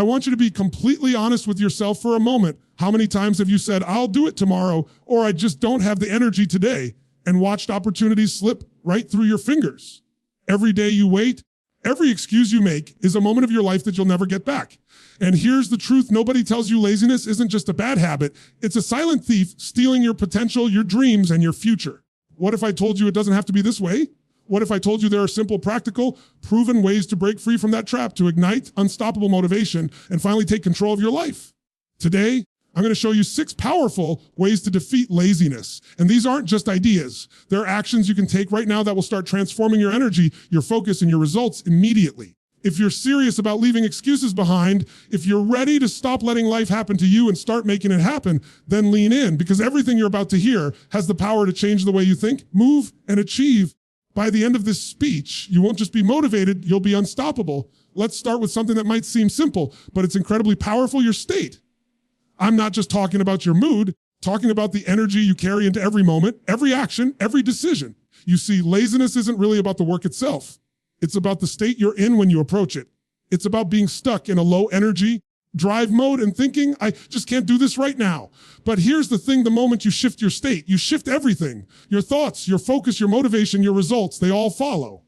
I want you to be completely honest with yourself for a moment. How many times have you said, I'll do it tomorrow, or I just don't have the energy today, and watched opportunities slip right through your fingers? Every day you wait, every excuse you make is a moment of your life that you'll never get back. And here's the truth. Nobody tells you laziness isn't just a bad habit. It's a silent thief stealing your potential, your dreams, and your future. What if I told you it doesn't have to be this way? What if I told you there are simple, practical, proven ways to break free from that trap, to ignite unstoppable motivation, and finally take control of your life? Today, I'm going to show you 6 powerful ways to defeat laziness. And these aren't just ideas. They're actions you can take right now that will start transforming your energy, your focus, and your results immediately. If you're serious about leaving excuses behind, if you're ready to stop letting life happen to you and start making it happen, then lean in, because everything you're about to hear has the power to change the way you think, move, and achieve. By the end of this speech, you won't just be motivated, you'll be unstoppable. Let's start with something that might seem simple, but it's incredibly powerful: your state. I'm not just talking about your mood, talking about the energy you carry into every moment, every action, every decision. You see, laziness isn't really about the work itself. It's about the state you're in when you approach it. It's about being stuck in a low energy drive mode and thinking, I just can't do this right now. But here's the thing: the moment you shift your state, you shift everything. Your thoughts, your focus, your motivation, your results, they all follow.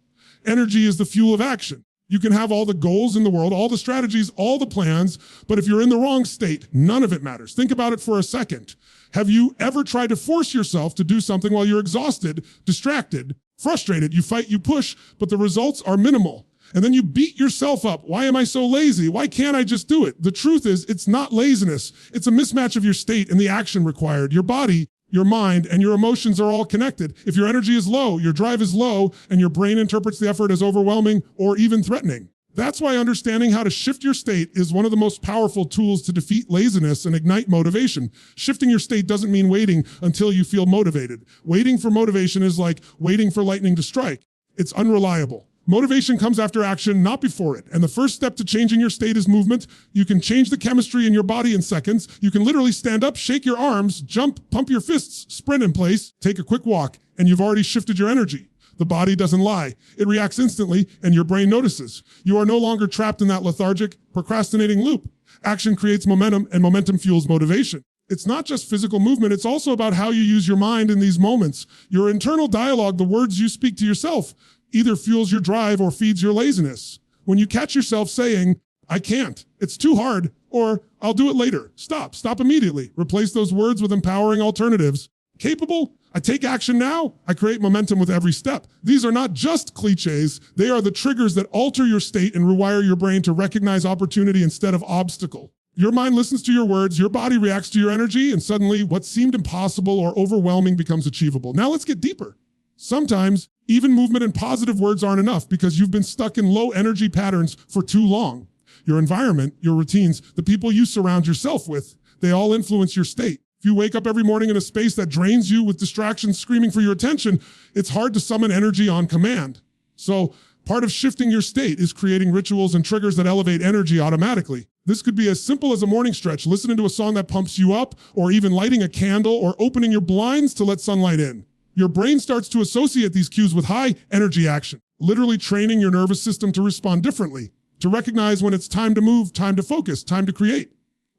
Energy is the fuel of action. You can have all the goals in the world, all the strategies, all the plans, but if you're in the wrong state, none of it matters. Think about it for a second. Have you ever tried to force yourself to do something while you're exhausted, distracted, frustrated? You fight, you push, but the results are minimal. And then you beat yourself up. Why am I so lazy? Why can't I just do it? The truth is, it's not laziness. It's a mismatch of your state and the action required. Your body, your mind, and your emotions are all connected. If your energy is low, your drive is low, and your brain interprets the effort as overwhelming or even threatening. That's why understanding how to shift your state is one of the most powerful tools to defeat laziness and ignite motivation. Shifting your state doesn't mean waiting until you feel motivated. Waiting for motivation is like waiting for lightning to strike. It's unreliable. Motivation comes after action, not before it. And the first step to changing your state is movement. You can change the chemistry in your body in seconds. You can literally stand up, shake your arms, jump, pump your fists, sprint in place, take a quick walk, and you've already shifted your energy. The body doesn't lie. It reacts instantly, and your brain notices. You are no longer trapped in that lethargic, procrastinating loop. Action creates momentum, and momentum fuels motivation. It's not just physical movement. It's also about how you use your mind in these moments. Your internal dialogue, the words you speak to yourself, either fuels your drive or feeds your laziness. When you catch yourself saying, I can't, it's too hard, or I'll do it later, stop immediately. Replace those words with empowering alternatives. Capable? I take action now. I create momentum with every step. These are not just cliches. They are the triggers that alter your state and rewire your brain to recognize opportunity instead of obstacle. Your mind listens to your words, your body reacts to your energy, and suddenly what seemed impossible or overwhelming becomes achievable. Now let's get deeper. Sometimes even movement and positive words aren't enough because you've been stuck in low energy patterns for too long. Your environment, your routines, the people you surround yourself with, they all influence your state. If you wake up every morning in a space that drains you with distractions screaming for your attention, it's hard to summon energy on command. So part of shifting your state is creating rituals and triggers that elevate energy automatically. This could be as simple as a morning stretch, listening to a song that pumps you up, or even lighting a candle or opening your blinds to let sunlight in. Your brain starts to associate these cues with high energy action, literally training your nervous system to respond differently, to recognize when it's time to move, time to focus, time to create.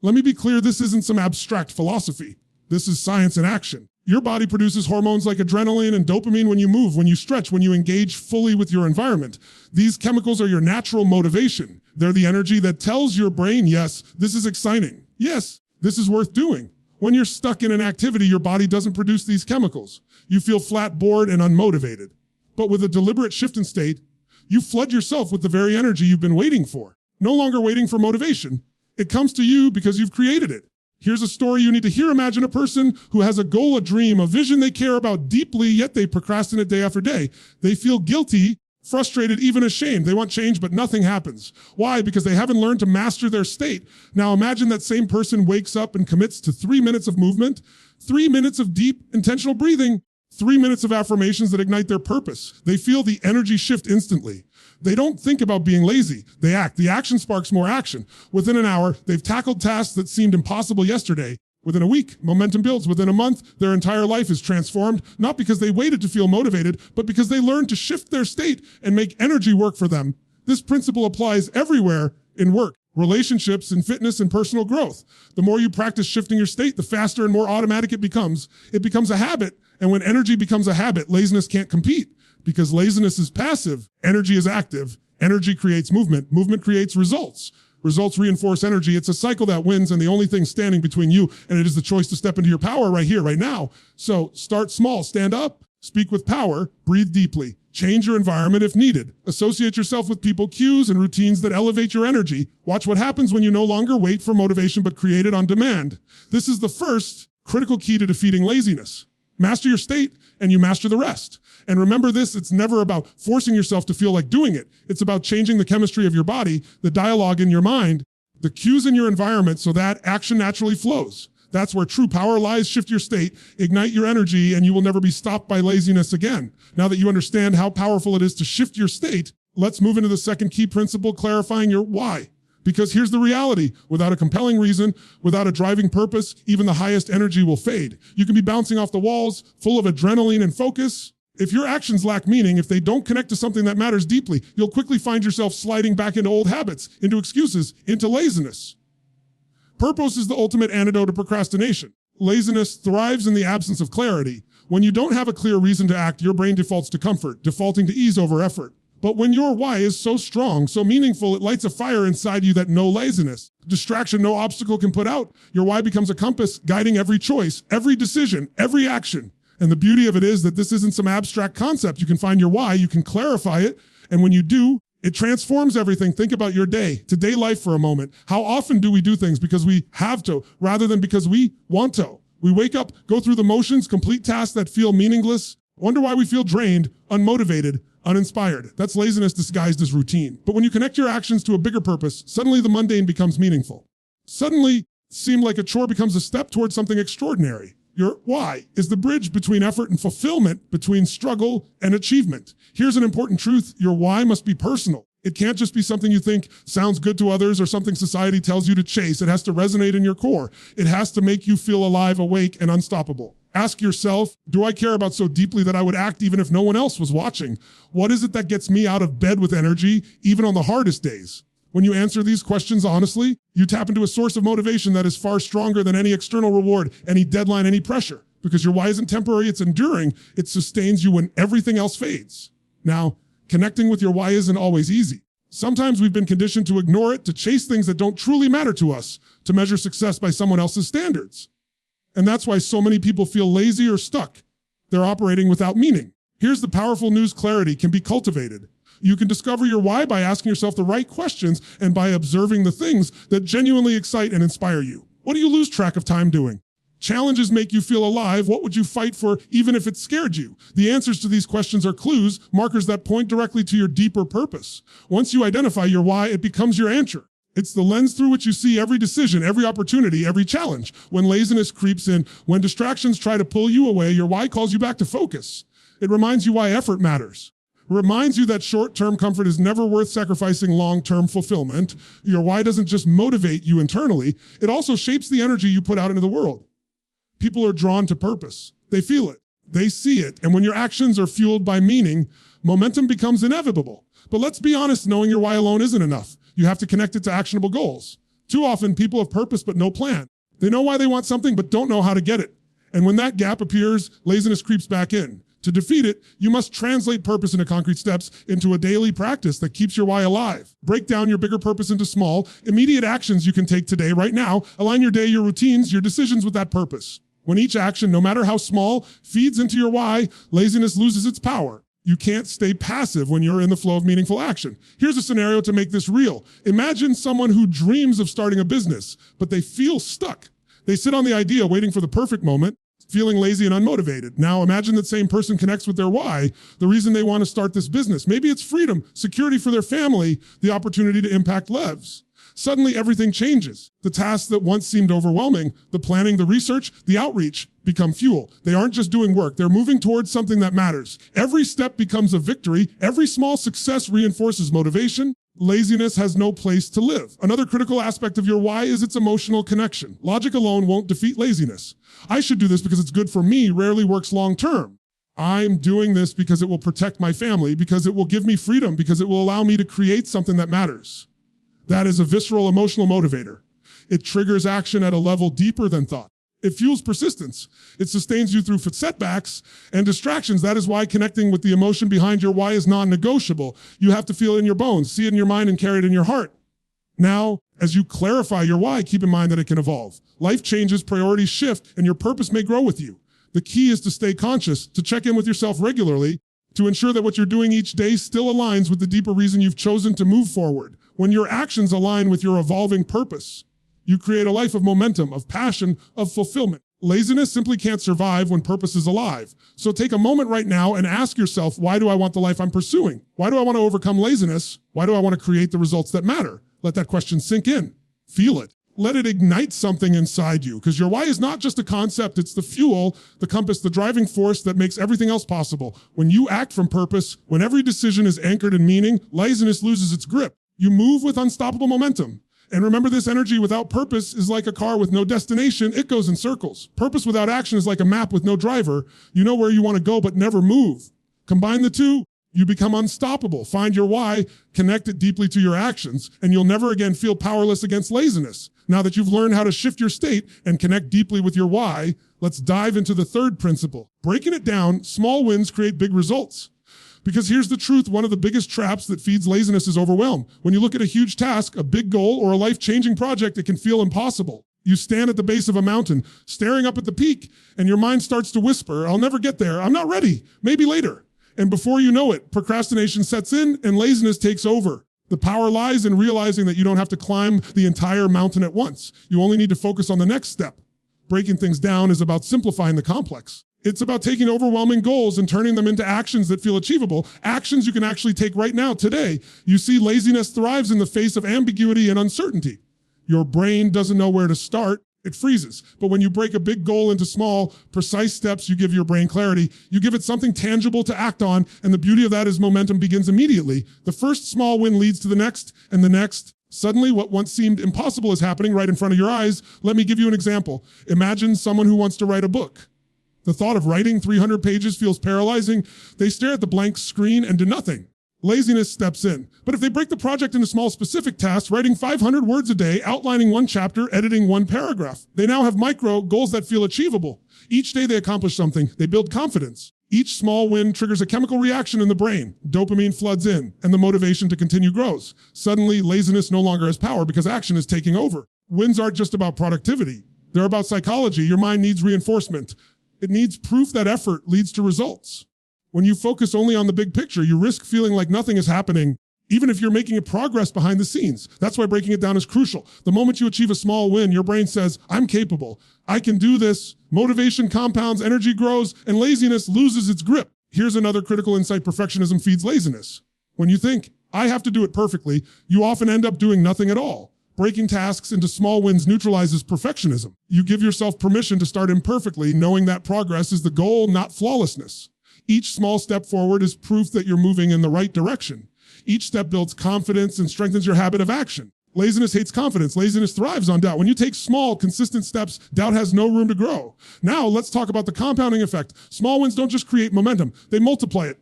Let me be clear, this isn't some abstract philosophy. This is science in action. Your body produces hormones like adrenaline and dopamine when you move, when you stretch, when you engage fully with your environment. These chemicals are your natural motivation. They're the energy that tells your brain, yes, this is exciting. Yes, this is worth doing. When you're stuck in an activity, your body doesn't produce these chemicals. You feel flat, bored, and unmotivated. But with a deliberate shift in state, you flood yourself with the very energy you've been waiting for. No longer waiting for motivation. It comes to you because you've created it. Here's a story you need to hear. Imagine a person who has a goal, a dream, a vision they care about deeply, yet they procrastinate day after day. They feel guilty, frustrated, even ashamed. They want change, but nothing happens. Why? Because they haven't learned to master their state. Now imagine that same person wakes up and commits to 3 minutes of movement, 3 minutes of deep, intentional breathing, 3 minutes of affirmations that ignite their purpose. They feel the energy shift instantly. They don't think about being lazy. They act. The action sparks more action. Within an hour, they've tackled tasks that seemed impossible yesterday. Within a week, momentum builds. Within a month, their entire life is transformed, not because they waited to feel motivated, but because they learned to shift their state and make energy work for them. This principle applies everywhere in work. relationships and fitness and personal growth. The more you practice shifting your state, the faster and more automatic it becomes. It becomes a habit. And when energy becomes a habit, laziness can't compete because laziness is passive. Energy is active. Energy creates movement. Movement creates results. Results reinforce energy. It's a cycle that wins, and the only thing standing between you and it is the choice to step into your power right here, right now. So start small, stand up, speak with power, breathe deeply, change your environment if needed. Associate yourself with people, cues, and routines that elevate your energy. Watch what happens when you no longer wait for motivation but create it on demand. This is the first critical key to defeating laziness. Master your state and you master the rest. And remember this, it's never about forcing yourself to feel like doing it. It's about changing the chemistry of your body, the dialogue in your mind, the cues in your environment so that action naturally flows. That's where true power lies. Shift your state, ignite your energy, and you will never be stopped by laziness again. Now that you understand how powerful it is to shift your state, let's move into the second key principle, clarifying your why. Because here's the reality. Without a compelling reason, without a driving purpose, even the highest energy will fade. You can be bouncing off the walls, full of adrenaline and focus. If your actions lack meaning, if they don't connect to something that matters deeply, you'll quickly find yourself sliding back into old habits, into excuses, into laziness. Purpose is the ultimate antidote to procrastination. Laziness thrives in the absence of clarity. When you don't have a clear reason to act, your brain defaults to comfort, defaulting to ease over effort. But when your why is so strong, so meaningful, it lights a fire inside you that no laziness, distraction, no obstacle can put out. Your why becomes a compass guiding every choice, every decision, every action. And the beauty of it is that this isn't some abstract concept. You can find your why, you can clarify it, and when you do, it transforms everything. Think about your day-to-day life for a moment. How often do we do things because we have to, rather than because we want to? We wake up, go through the motions, complete tasks that feel meaningless, wonder why we feel drained, unmotivated, uninspired. That's laziness disguised as routine. But when you connect your actions to a bigger purpose, suddenly the mundane becomes meaningful. Suddenly, seem like a chore becomes a step towards something extraordinary. Your why is the bridge between effort and fulfillment, between struggle and achievement. Here's an important truth. Your why must be personal. It can't just be something you think sounds good to others or something society tells you to chase. It has to resonate in your core. It has to make you feel alive, awake, and unstoppable. Ask yourself, do I care about so deeply that I would act even if no one else was watching? What is it that gets me out of bed with energy, even on the hardest days? When you answer these questions honestly, you tap into a source of motivation that is far stronger than any external reward, any deadline, any pressure. Because your why isn't temporary, it's enduring. It sustains you when everything else fades. Now, connecting with your why isn't always easy. Sometimes we've been conditioned to ignore it, to chase things that don't truly matter to us, to measure success by someone else's standards. And that's why so many people feel lazy or stuck. They're operating without meaning. Here's the powerful news: clarity can be cultivated. You can discover your why by asking yourself the right questions and by observing the things that genuinely excite and inspire you. What do you lose track of time doing? Challenges make you feel alive. What would you fight for even if it scared you? The answers to these questions are clues, markers that point directly to your deeper purpose. Once you identify your why, it becomes your anchor. It's the lens through which you see every decision, every opportunity, every challenge. When laziness creeps in, when distractions try to pull you away, your why calls you back to focus. It reminds you why effort matters. It reminds you that short-term comfort is never worth sacrificing long-term fulfillment. Your why doesn't just motivate you internally, it also shapes the energy you put out into the world. People are drawn to purpose. They feel it. They see it. And when your actions are fueled by meaning, momentum becomes inevitable. But let's be honest, knowing your why alone isn't enough. You have to connect it to actionable goals. Too often, people have purpose but no plan. They know why they want something but don't know how to get it. And when that gap appears, laziness creeps back in. To defeat it, you must translate purpose into concrete steps, into a daily practice that keeps your why alive. Break down your bigger purpose into small, immediate actions you can take today, right now. Align your day, your routines, your decisions with that purpose. When each action, no matter how small, feeds into your why, laziness loses its power. You can't stay passive when you're in the flow of meaningful action. Here's a scenario to make this real. Imagine someone who dreams of starting a business, but they feel stuck. They sit on the idea waiting for the perfect moment, feeling lazy and unmotivated. Now imagine that same person connects with their why, the reason they want to start this business. Maybe it's freedom, security for their family, the opportunity to impact lives. Suddenly everything changes. The tasks that once seemed overwhelming, the planning, the research, the outreach, become fuel. They aren't just doing work, they're moving towards something that matters. Every step becomes a victory. Every small success reinforces motivation. Laziness has no place to live. Another critical aspect of your why is its emotional connection. Logic alone won't defeat laziness. I should do this because it's good for me rarely works long term. I'm doing this because it will protect my family, because it will give me freedom, because it will allow me to create something that matters. That is a visceral emotional motivator. It triggers action at a level deeper than thought. It fuels persistence. It sustains you through setbacks and distractions. That is why connecting with the emotion behind your why is non-negotiable. You have to feel it in your bones, see it in your mind, and carry it in your heart. Now, as you clarify your why, keep in mind that it can evolve. Life changes, priorities shift, and your purpose may grow with you. The key is to stay conscious, to check in with yourself regularly, to ensure that what you're doing each day still aligns with the deeper reason you've chosen to move forward. When your actions align with your evolving purpose, you create a life of momentum, of passion, of fulfillment. Laziness simply can't survive when purpose is alive. So take a moment right now and ask yourself, why do I want the life I'm pursuing? Why do I want to overcome laziness? Why do I want to create the results that matter? Let that question sink in. Feel it. Let it ignite something inside you, because your why is not just a concept, it's the fuel, the compass, the driving force that makes everything else possible. When you act from purpose, when every decision is anchored in meaning, laziness loses its grip. You move with unstoppable momentum. And remember, this energy without purpose is like a car with no destination. It goes in circles. Purpose without action is like a map with no driver. You know where you want to go, but never move. Combine the two, you become unstoppable. Find your why, connect it deeply to your actions, and you'll never again feel powerless against laziness. Now that you've learned how to shift your state and connect deeply with your why, let's dive into the third principle. Breaking it down, small wins create big results. Because here's the truth, one of the biggest traps that feeds laziness is overwhelm. When you look at a huge task, a big goal, or a life-changing project, it can feel impossible. You stand at the base of a mountain, staring up at the peak, and your mind starts to whisper, I'll never get there, I'm not ready, maybe later. And before you know it, procrastination sets in and laziness takes over. The power lies in realizing that you don't have to climb the entire mountain at once. You only need to focus on the next step. Breaking things down is about simplifying the complex. It's about taking overwhelming goals and turning them into actions that feel achievable, actions you can actually take right now, today. You see, laziness thrives in the face of ambiguity and uncertainty. Your brain doesn't know where to start, it freezes. But when you break a big goal into small, precise steps, you give your brain clarity, you give it something tangible to act on, and the beauty of that is momentum begins immediately. The first small win leads to the next, and the next. Suddenly, what once seemed impossible is happening right in front of your eyes. Let me give you an example. Imagine someone who wants to write a book. The thought of writing 300 pages feels paralyzing. They stare at the blank screen and do nothing. Laziness steps in. But if they break the project into small specific tasks, writing 500 words a day, outlining one chapter, editing one paragraph, they now have micro goals that feel achievable. Each day they accomplish something. They build confidence. Each small win triggers a chemical reaction in the brain. Dopamine floods in, and the motivation to continue grows. Suddenly, laziness no longer has power because action is taking over. Wins aren't just about productivity. They're about psychology. Your mind needs reinforcement. It needs proof that effort leads to results. When you focus only on the big picture, you risk feeling like nothing is happening, even if you're making progress behind the scenes. That's why breaking it down is crucial. The moment you achieve a small win, your brain says, I'm capable. I can do this. Motivation compounds, energy grows, and laziness loses its grip. Here's another critical insight: perfectionism feeds laziness. When you think, I have to do it perfectly, you often end up doing nothing at all. Breaking tasks into small wins neutralizes perfectionism. You give yourself permission to start imperfectly, knowing that progress is the goal, not flawlessness. Each small step forward is proof that you're moving in the right direction. Each step builds confidence and strengthens your habit of action. Laziness hates confidence. Laziness thrives on doubt. When you take small, consistent steps, doubt has no room to grow. Now, let's talk about the compounding effect. Small wins don't just create momentum, they multiply it.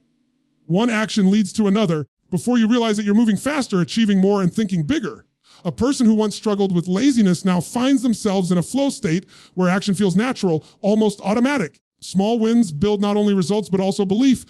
One action leads to another. Before you realize that you're moving faster, achieving more, and thinking bigger. A person who once struggled with laziness now finds themselves in a flow state where action feels natural, almost automatic. Small wins build not only results, but also belief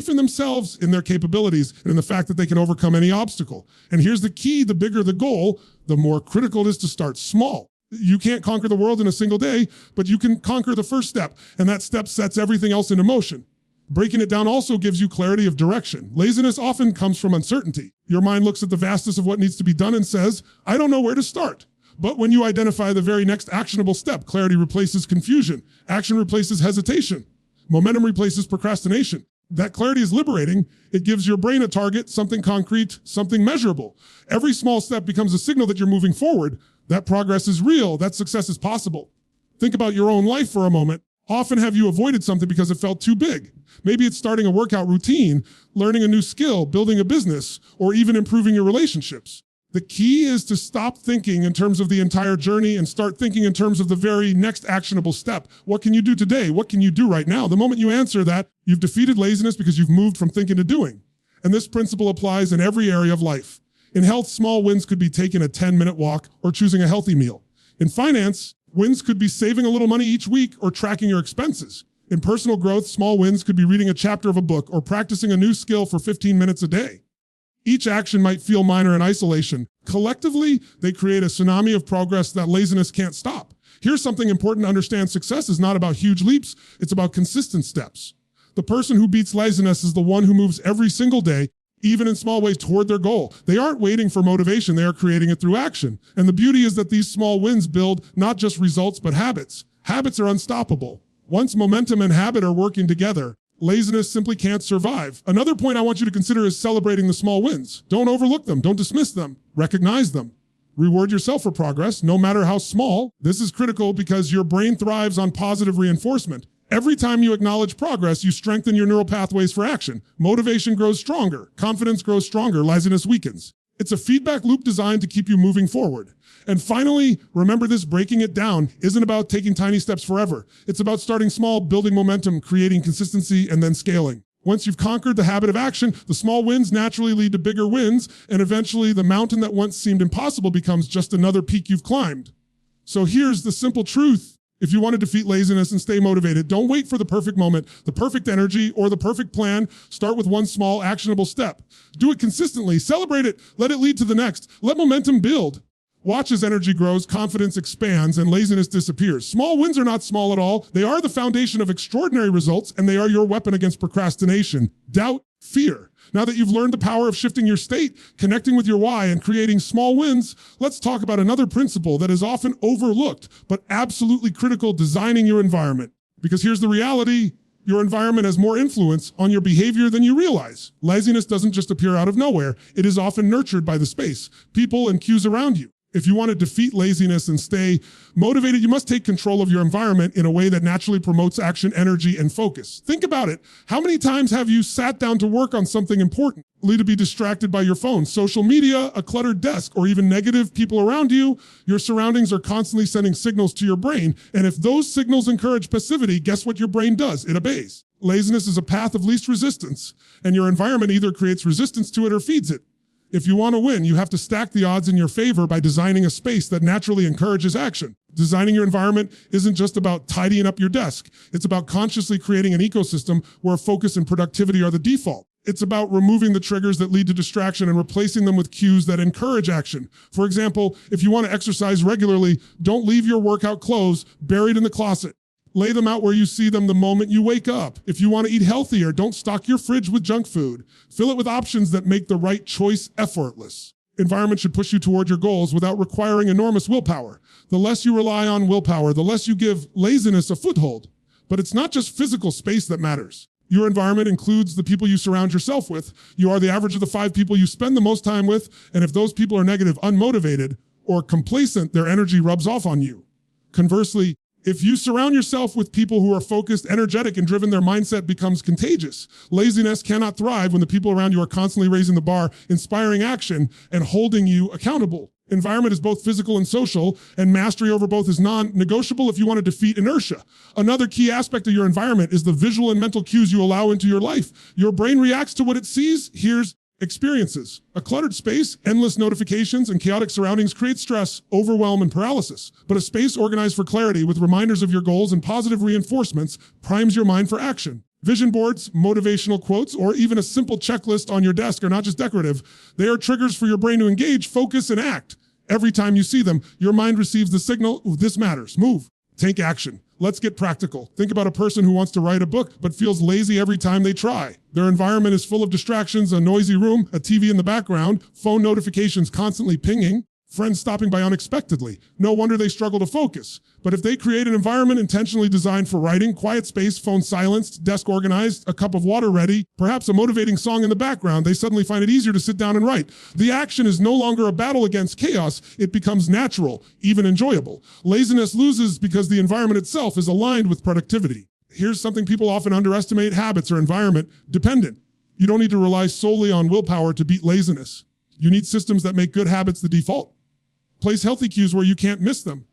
in themselves, in their capabilities, and in the fact that they can overcome any obstacle. And here's the key: the bigger the goal, the more critical it is to start small. You can't conquer the world in a single day, but you can conquer the first step, and that step sets everything else into motion. Breaking it down also gives you clarity of direction. Laziness often comes from uncertainty. Your mind looks at the vastness of what needs to be done and says, I don't know where to start. But when you identify the very next actionable step, clarity replaces confusion. Action replaces hesitation. Momentum replaces procrastination. That clarity is liberating. It gives your brain a target, something concrete, something measurable. Every small step becomes a signal that you're moving forward. That progress is real. That success is possible. Think about your own life for a moment. Often have you avoided something because it felt too big? Maybe it's starting a workout routine, learning a new skill, building a business, or even improving your relationships. The key is to stop thinking in terms of the entire journey and start thinking in terms of the very next actionable step. What can you do today? What can you do right now? The moment you answer that, you've defeated laziness because you've moved from thinking to doing. And this principle applies in every area of life. In health, small wins could be taking a 10-minute walk or choosing a healthy meal. In finance, wins could be saving a little money each week or tracking your expenses. In personal growth, small wins could be reading a chapter of a book or practicing a new skill for 15 minutes a day. Each action might feel minor in isolation. Collectively, they create a tsunami of progress that laziness can't stop. Here's something important to understand. Success is not about huge leaps. It's about consistent steps. The person who beats laziness is the one who moves every single day, even in small ways, toward their goal. They aren't waiting for motivation. They are creating it through action. And the beauty is that these small wins build not just results, but habits. Habits are unstoppable. Once momentum and habit are working together, laziness simply can't survive. Another point I want you to consider is celebrating the small wins. Don't overlook them. Don't dismiss them. Recognize them. Reward yourself for progress, no matter how small. This is critical because your brain thrives on positive reinforcement. Every time you acknowledge progress, you strengthen your neural pathways for action. Motivation grows stronger. Confidence grows stronger. Laziness weakens. It's a feedback loop designed to keep you moving forward. And finally, remember this: breaking it down isn't about taking tiny steps forever. It's about starting small, building momentum, creating consistency, and then scaling. Once you've conquered the habit of action, the small wins naturally lead to bigger wins, and eventually the mountain that once seemed impossible becomes just another peak you've climbed. So here's the simple truth. If you want to defeat laziness and stay motivated, don't wait for the perfect moment, the perfect energy, or the perfect plan. Start with one small, actionable step. Do it consistently. Celebrate it. Let it lead to the next. Let momentum build. Watch as energy grows, confidence expands, and laziness disappears. Small wins are not small at all. They are the foundation of extraordinary results, and they are your weapon against procrastination, doubt, fear. Now that you've learned the power of shifting your state, connecting with your why, and creating small wins, let's talk about another principle that is often overlooked, but absolutely critical: designing your environment. Because here's the reality: your environment has more influence on your behavior than you realize. Laziness doesn't just appear out of nowhere. It is often nurtured by the space, people, and cues around you. If you want to defeat laziness and stay motivated, you must take control of your environment in a way that naturally promotes action, energy, and focus. Think about it. How many times have you sat down to work on something important, only to be distracted by your phone, social media, a cluttered desk, or even negative people around you? Your surroundings are constantly sending signals to your brain, and if those signals encourage passivity, guess what your brain does? It obeys. Laziness is a path of least resistance, and your environment either creates resistance to it or feeds it. If you want to win, you have to stack the odds in your favor by designing a space that naturally encourages action. Designing your environment isn't just about tidying up your desk. It's about consciously creating an ecosystem where focus and productivity are the default. It's about removing the triggers that lead to distraction and replacing them with cues that encourage action. For example, if you want to exercise regularly, don't leave your workout clothes buried in the closet. Lay them out where you see them the moment you wake up. If you want to eat healthier, don't stock your fridge with junk food. Fill it with options that make the right choice effortless. Environment should push you toward your goals without requiring enormous willpower. The less you rely on willpower, the less you give laziness a foothold. But it's not just physical space that matters. Your environment includes the people you surround yourself with. You are the average of the 5 people you spend the most time with, and if those people are negative, unmotivated, or complacent, their energy rubs off on you. Conversely, if you surround yourself with people who are focused, energetic, and driven, their mindset becomes contagious. Laziness cannot thrive when the people around you are constantly raising the bar, inspiring action, and holding you accountable. Environment is both physical and social, and mastery over both is non-negotiable if you want to defeat inertia. Another key aspect of your environment is the visual and mental cues you allow into your life. Your brain reacts to what it sees, hears, experiences. A cluttered space, endless notifications, and chaotic surroundings create stress, overwhelm, and paralysis. But a space organized for clarity with reminders of your goals and positive reinforcements primes your mind for action. Vision boards, motivational quotes, or even a simple checklist on your desk are not just decorative. They are triggers for your brain to engage, focus, and act. Every time you see them, your mind receives the signal: this matters. Move. Take action. Let's get practical. Think about a person who wants to write a book but feels lazy every time they try. Their environment is full of distractions: a noisy room, a TV in the background, phone notifications constantly pinging, friends stopping by unexpectedly. No wonder they struggle to focus. But if they create an environment intentionally designed for writing, quiet space, phone silenced, desk organized, a cup of water ready, perhaps a motivating song in the background, they suddenly find it easier to sit down and write. The action is no longer a battle against chaos. It becomes natural, even enjoyable. Laziness loses because the environment itself is aligned with productivity. Here's something people often underestimate: habits are environment dependent. You don't need to rely solely on willpower to beat laziness. You need systems that make good habits the default. Place healthy cues where you can't miss them.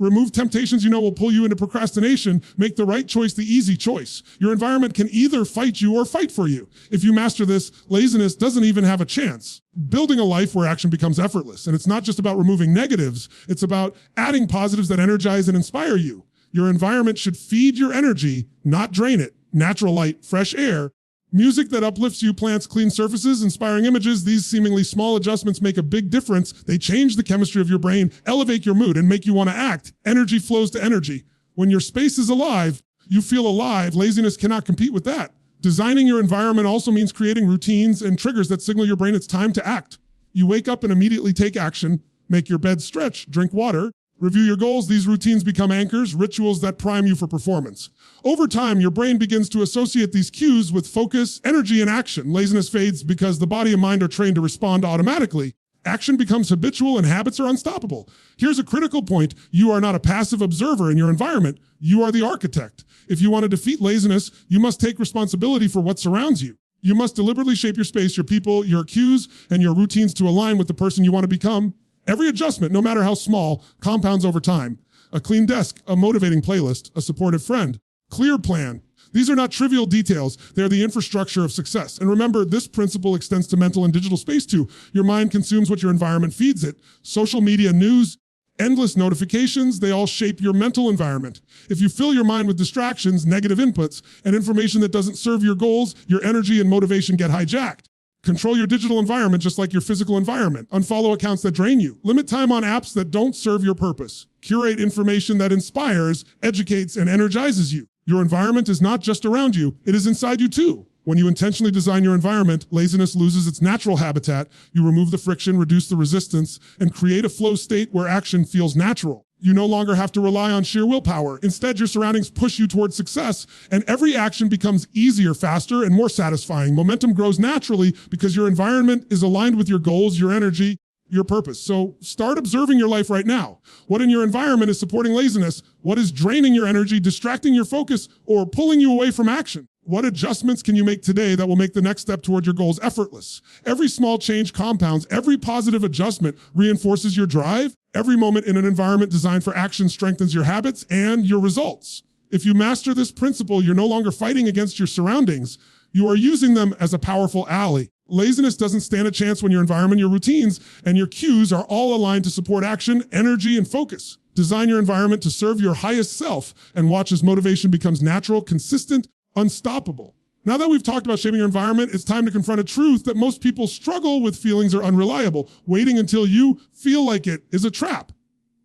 Remove temptations you know will pull you into procrastination. Make the right choice the easy choice. Your environment can either fight you or fight for you. If you master this, laziness doesn't even have a chance. Building a life where action becomes effortless. And it's not just about removing negatives. It's about adding positives that energize and inspire you. Your environment should feed your energy, not drain it. Natural light, fresh air, music that uplifts you, plants, clean surfaces, inspiring images. These seemingly small adjustments make a big difference. They change the chemistry of your brain, elevate your mood, and make you want to act. Energy flows to energy. When your space is alive, you feel alive. Laziness cannot compete with that. Designing your environment also means creating routines and triggers that signal your brain it's time to act. You wake up and immediately take action, make your bed, stretch, drink water, review your goals. These routines become anchors, rituals that prime you for performance. Over time, your brain begins to associate these cues with focus, energy, and action. Laziness fades because the body and mind are trained to respond automatically. Action becomes habitual and habits are unstoppable. Here's a critical point. You are not a passive observer in your environment. You are the architect. If you want to defeat laziness, you must take responsibility for what surrounds you. You must deliberately shape your space, your people, your cues, and your routines to align with the person you want to become. Every adjustment, no matter how small, compounds over time. A clean desk, a motivating playlist, a supportive friend, clear plan. These are not trivial details. They're the infrastructure of success. And remember, this principle extends to mental and digital space too. Your mind consumes what your environment feeds it. Social media, news, endless notifications, they all shape your mental environment. If you fill your mind with distractions, negative inputs, and information that doesn't serve your goals, your energy and motivation get hijacked. Control your digital environment just like your physical environment. Unfollow accounts that drain you. Limit time on apps that don't serve your purpose. Curate information that inspires, educates, and energizes you. Your environment is not just around you, it is inside you too. When you intentionally design your environment, laziness loses its natural habitat. You remove the friction, reduce the resistance, and create a flow state where action feels natural. You no longer have to rely on sheer willpower. Instead, your surroundings push you towards success, and every action becomes easier, faster, and more satisfying. Momentum grows naturally because your environment is aligned with your goals, your energy, your purpose. So start observing your life right now. What in your environment is supporting laziness? What is draining your energy, distracting your focus, or pulling you away from action? What adjustments can you make today that will make the next step toward your goals effortless? Every small change compounds. Every positive adjustment reinforces your drive. Every moment in an environment designed for action strengthens your habits and your results. If you master this principle, you're no longer fighting against your surroundings. You are using them as a powerful ally. Laziness doesn't stand a chance when your environment, your routines, and your cues are all aligned to support action, energy, and focus. Design your environment to serve your highest self and watch as motivation becomes natural, consistent, unstoppable. Now that we've talked about shaping your environment, it's time to confront a truth that most people struggle with. Feelings are unreliable. Waiting until you feel like it is a trap.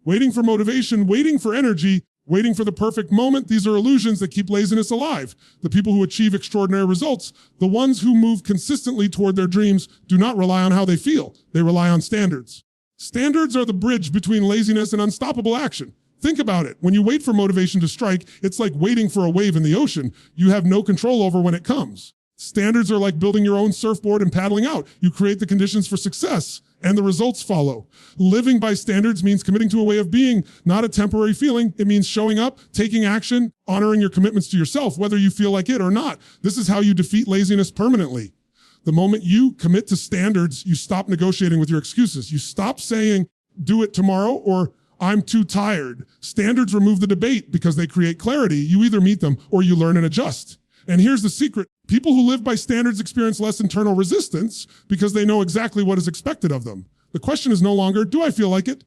Waiting for motivation, waiting for energy, waiting for the perfect moment. These are illusions that keep laziness alive. The people who achieve extraordinary results, the ones who move consistently toward their dreams, do not rely on how they feel. They rely on standards. Standards are the bridge between laziness and unstoppable action. Think about it. When you wait for motivation to strike, it's like waiting for a wave in the ocean. You have no control over when it comes. Standards are like building your own surfboard and paddling out. You create the conditions for success, and the results follow. Living by standards means committing to a way of being, not a temporary feeling. It means showing up, taking action, honoring your commitments to yourself, whether you feel like it or not. This is how you defeat laziness permanently. The moment you commit to standards, you stop negotiating with your excuses. You stop saying, do it tomorrow, or I'm too tired. Standards remove the debate because they create clarity. You either meet them or you learn and adjust. And here's the secret. People who live by standards experience less internal resistance because they know exactly what is expected of them. The question is no longer, do I feel like it?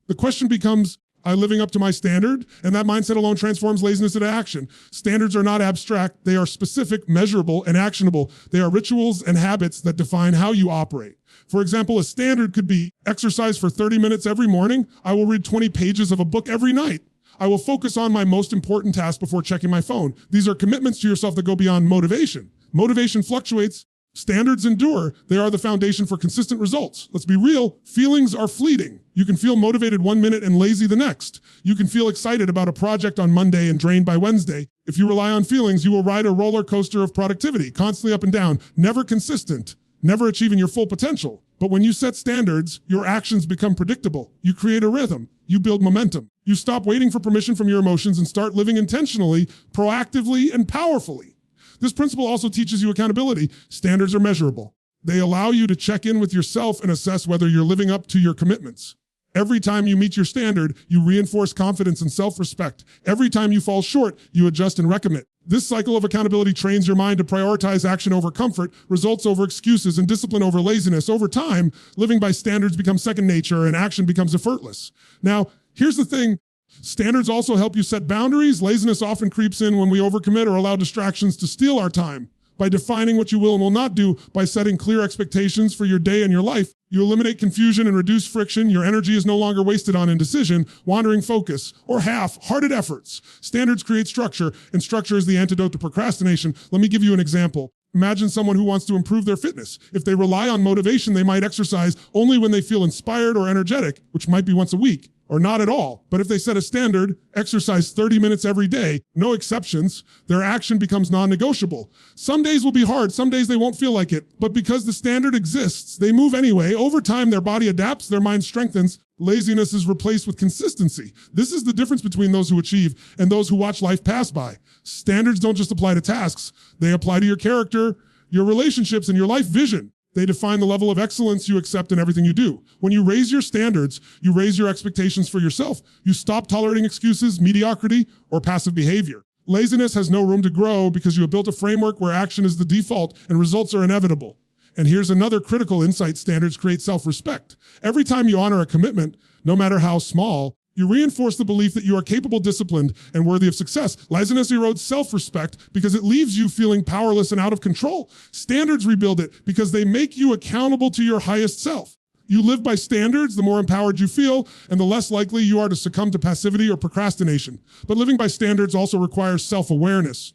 The question becomes, am I living up to my standard? And that mindset alone transforms laziness into action. Standards are not abstract. They are specific, measurable, and actionable. They are rituals and habits that define how you operate. For example, a standard could be exercise for 30 minutes every morning. I will read 20 pages of a book every night. I will focus on my most important task before checking my phone. These are commitments to yourself that go beyond motivation. Motivation fluctuates. Standards endure. They are the foundation for consistent results. Let's be real. Feelings are fleeting. You can feel motivated one minute and lazy the next. You can feel excited about a project on Monday and drained by Wednesday. If you rely on feelings, you will ride a roller coaster of productivity, constantly up and down, never consistent, never achieving your full potential. But when you set standards, your actions become predictable. You create a rhythm. You build momentum. You stop waiting for permission from your emotions and start living intentionally, proactively, and powerfully. This principle also teaches you accountability. Standards are measurable. They allow you to check in with yourself and assess whether you're living up to your commitments. Every time you meet your standard, you reinforce confidence and self-respect. Every time you fall short, you adjust and recommit. This cycle of accountability trains your mind to prioritize action over comfort, results over excuses, and discipline over laziness. Over time, living by standards becomes second nature and action becomes effortless. Now, here's the thing. Standards also help you set boundaries. Laziness often creeps in when we overcommit or allow distractions to steal our time. By defining what you will and will not do, by setting clear expectations for your day and your life, you eliminate confusion and reduce friction. Your energy is no longer wasted on indecision, wandering focus, or half-hearted efforts. Standards create structure, and structure is the antidote to procrastination. Let me give you an example. Imagine someone who wants to improve their fitness. If they rely on motivation, they might exercise only when they feel inspired or energetic, which might be once a week, or not at all. But if they set a standard, exercise 30 minutes every day, no exceptions, their action becomes non-negotiable. Some days will be hard, some days they won't feel like it, but because the standard exists, they move anyway. Over time, their body adapts, their mind strengthens. Laziness is replaced with consistency. This is the difference between those who achieve and those who watch life pass by. Standards don't just apply to tasks, they apply to your character, your relationships, and your life vision. They define the level of excellence you accept in everything you do. When you raise your standards, you raise your expectations for yourself. You stop tolerating excuses, mediocrity, or passive behavior. Laziness has no room to grow because you have built a framework where action is the default and results are inevitable. And here's another critical insight: standards create self-respect. Every time you honor a commitment, no matter how small, you reinforce the belief that you are capable, disciplined, and worthy of success. Laziness erodes self-respect because it leaves you feeling powerless and out of control. Standards rebuild it because they make you accountable to your highest self. You live by standards, the more empowered you feel, and the less likely you are to succumb to passivity or procrastination. But living by standards also requires self-awareness.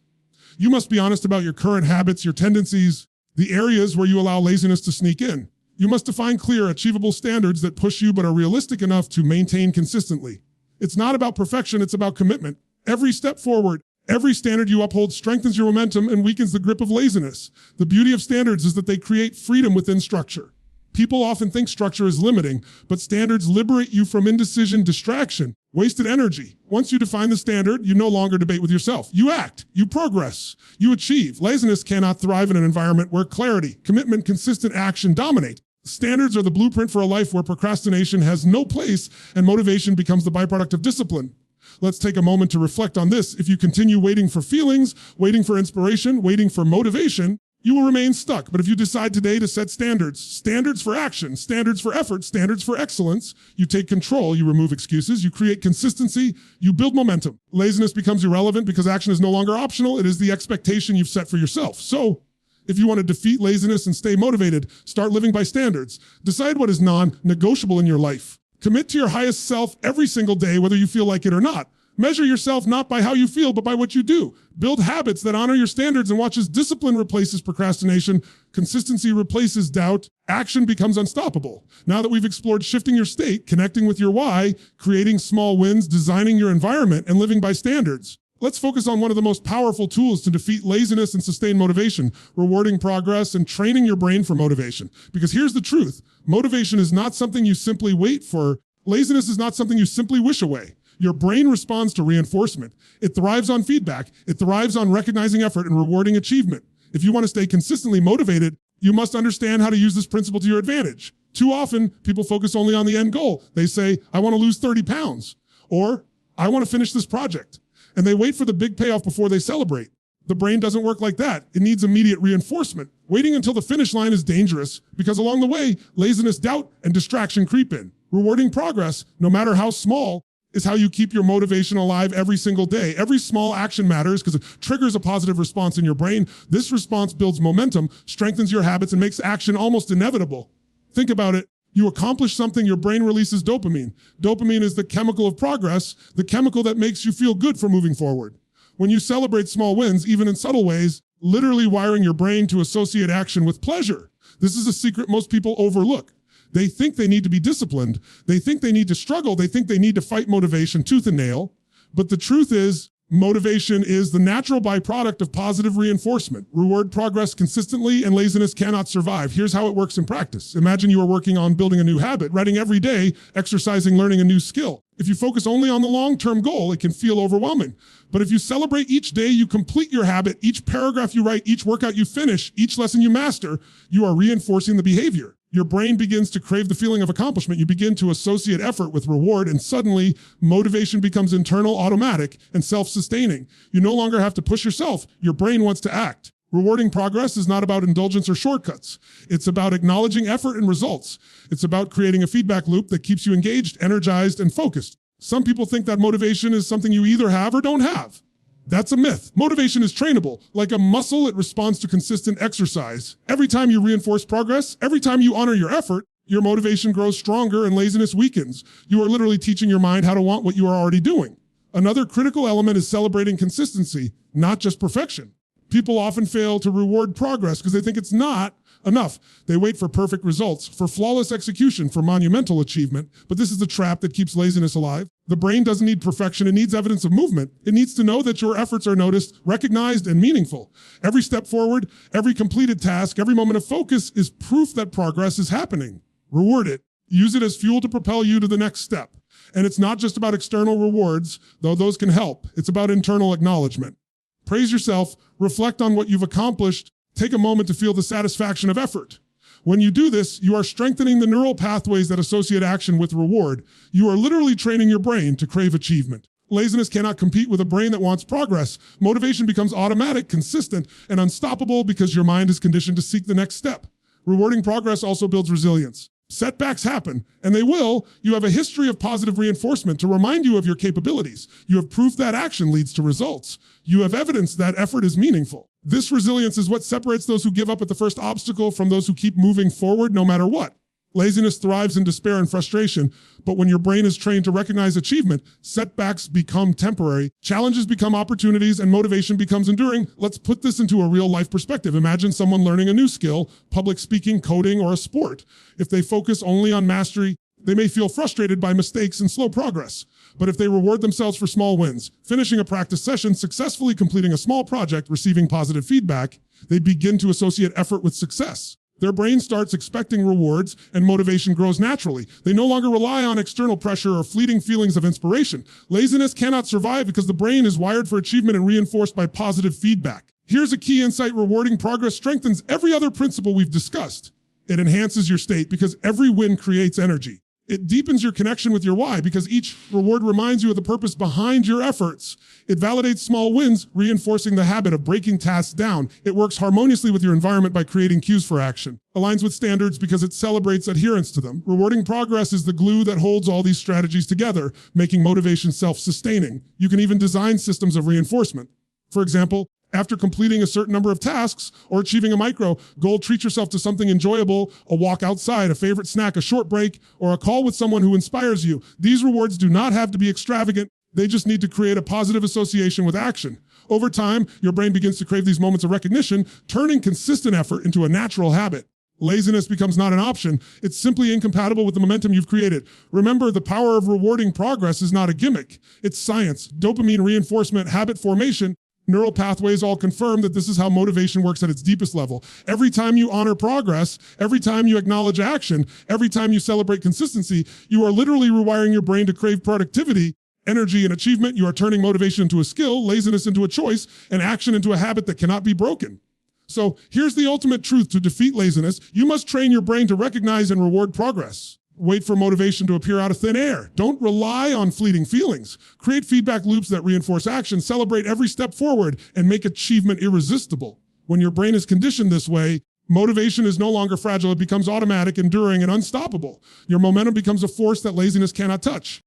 You must be honest about your current habits, your tendencies, the areas where you allow laziness to sneak in. You must define clear, achievable standards that push you but are realistic enough to maintain consistently. It's not about perfection, it's about commitment. Every step forward, every standard you uphold strengthens your momentum and weakens the grip of laziness. The beauty of standards is that they create freedom within structure. People often think structure is limiting, but standards liberate you from indecision, distraction, wasted energy. Once you define the standard, you no longer debate with yourself. You act, you progress, you achieve. Laziness cannot thrive in an environment where clarity, commitment, consistent action dominate. Standards are the blueprint for a life where procrastination has no place and motivation becomes the byproduct of discipline. Let's take a moment to reflect on this. If you continue waiting for feelings, waiting for inspiration, waiting for motivation, you will remain stuck. But if you decide today to set standards, standards for action, standards for effort, standards for excellence, you take control, you remove excuses, you create consistency, you build momentum. Laziness becomes irrelevant because action is no longer optional. It is the expectation you've set for yourself. So, if you want to defeat laziness and stay motivated, start living by standards. Decide what is non-negotiable in your life. Commit to your highest self every single day, whether you feel like it or not. Measure yourself not by how you feel, but by what you do. Build habits that honor your standards and watch as discipline replaces procrastination, consistency replaces doubt, action becomes unstoppable. Now that we've explored shifting your state, connecting with your why, creating small wins, designing your environment, and living by standards, let's focus on one of the most powerful tools to defeat laziness and sustain motivation: rewarding progress and training your brain for motivation. Because here's the truth: motivation is not something you simply wait for. Laziness is not something you simply wish away. Your brain responds to reinforcement. It thrives on feedback. It thrives on recognizing effort and rewarding achievement. If you want to stay consistently motivated, you must understand how to use this principle to your advantage. Too often, people focus only on the end goal. They say, I want to lose 30 pounds, or I want to finish this project. And they wait for the big payoff before they celebrate. The brain doesn't work like that. It needs immediate reinforcement. Waiting until the finish line is dangerous because along the way, laziness, doubt, and distraction creep in. Rewarding progress, no matter how small, is how you keep your motivation alive every single day. Every small action matters because it triggers a positive response in your brain. This response builds momentum, strengthens your habits, and makes action almost inevitable. Think about it. You accomplish something, your brain releases dopamine. Dopamine is the chemical of progress, the chemical that makes you feel good for moving forward. When you celebrate small wins, even in subtle ways, literally wiring your brain to associate action with pleasure. This is a secret most people overlook. They think they need to be disciplined. They think they need to struggle. They think they need to fight motivation tooth and nail. But the truth is, motivation is the natural byproduct of positive reinforcement. Reward progress consistently, and laziness cannot survive. Here's how it works in practice. Imagine you are working on building a new habit, writing every day, exercising, learning a new skill. If you focus only on the long-term goal, it can feel overwhelming. But if you celebrate each day you complete your habit, each paragraph you write, each workout you finish, each lesson you master, you are reinforcing the behavior. Your brain begins to crave the feeling of accomplishment. You begin to associate effort with reward, and suddenly motivation becomes internal, automatic, and self-sustaining. You no longer have to push yourself. Your brain wants to act. Rewarding progress is not about indulgence or shortcuts. It's about acknowledging effort and results. It's about creating a feedback loop that keeps you engaged, energized, and focused. Some people think that motivation is something you either have or don't have. That's a myth. Motivation is trainable. Like a muscle, it responds to consistent exercise. Every time you reinforce progress, every time you honor your effort, your motivation grows stronger and laziness weakens. You are literally teaching your mind how to want what you are already doing. Another critical element is celebrating consistency, not just perfection. People often fail to reward progress because they think it's not enough. They wait for perfect results, for flawless execution, for monumental achievement. But this is the trap that keeps laziness alive. The brain doesn't need perfection. It needs evidence of movement. It needs to know that your efforts are noticed, recognized, and meaningful. Every step forward, every completed task, every moment of focus is proof that progress is happening. Reward it. Use it as fuel to propel you to the next step. And it's not just about external rewards, though those can help. It's about internal acknowledgement. Praise yourself, reflect on what you've accomplished, take a moment to feel the satisfaction of effort. When you do this, you are strengthening the neural pathways that associate action with reward. You are literally training your brain to crave achievement. Laziness cannot compete with a brain that wants progress. Motivation becomes automatic, consistent, and unstoppable because your mind is conditioned to seek the next step. Rewarding progress also builds resilience. Setbacks happen, and they will. You have a history of positive reinforcement to remind you of your capabilities. You have proof that action leads to results. You have evidence that effort is meaningful. This resilience is what separates those who give up at the first obstacle from those who keep moving forward no matter what. Laziness thrives in despair and frustration, but when your brain is trained to recognize achievement, setbacks become temporary, challenges become opportunities, and motivation becomes enduring. Let's put this into a real-life perspective. Imagine someone learning a new skill, public speaking, coding, or a sport. If they focus only on mastery, they may feel frustrated by mistakes and slow progress. But if they reward themselves for small wins, finishing a practice session, successfully completing a small project, receiving positive feedback, they begin to associate effort with success. Their brain starts expecting rewards and motivation grows naturally. They no longer rely on external pressure or fleeting feelings of inspiration. Laziness cannot survive because the brain is wired for achievement and reinforced by positive feedback. Here's a key insight: rewarding progress strengthens every other principle we've discussed. It enhances your state because every win creates energy. It deepens your connection with your why because each reward reminds you of the purpose behind your efforts. It validates small wins, reinforcing the habit of breaking tasks down. It works harmoniously with your environment by creating cues for action. Aligns with standards because it celebrates adherence to them. Rewarding progress is the glue that holds all these strategies together, making motivation self-sustaining. You can even design systems of reinforcement. For example, after completing a certain number of tasks or achieving a micro goal, treat yourself to something enjoyable: a walk outside, a favorite snack, a short break, or a call with someone who inspires you. These rewards do not have to be extravagant. They just need to create a positive association with action. Over time, your brain begins to crave these moments of recognition, turning consistent effort into a natural habit. Laziness becomes not an option. It's simply incompatible with the momentum you've created. Remember, the power of rewarding progress is not a gimmick. It's science, dopamine reinforcement, habit formation. Neural pathways all confirm that this is how motivation works at its deepest level. Every time you honor progress, every time you acknowledge action, every time you celebrate consistency, you are literally rewiring your brain to crave productivity, energy, and achievement. You are turning motivation into a skill, laziness into a choice, and action into a habit that cannot be broken. So here's the ultimate truth: to defeat laziness, you must train your brain to recognize and reward progress. Wait for motivation to appear out of thin air. Don't rely on fleeting feelings. Create feedback loops that reinforce action, celebrate every step forward, and make achievement irresistible. When your brain is conditioned this way, motivation is no longer fragile. It becomes automatic, enduring, and unstoppable. Your momentum becomes a force that laziness cannot touch.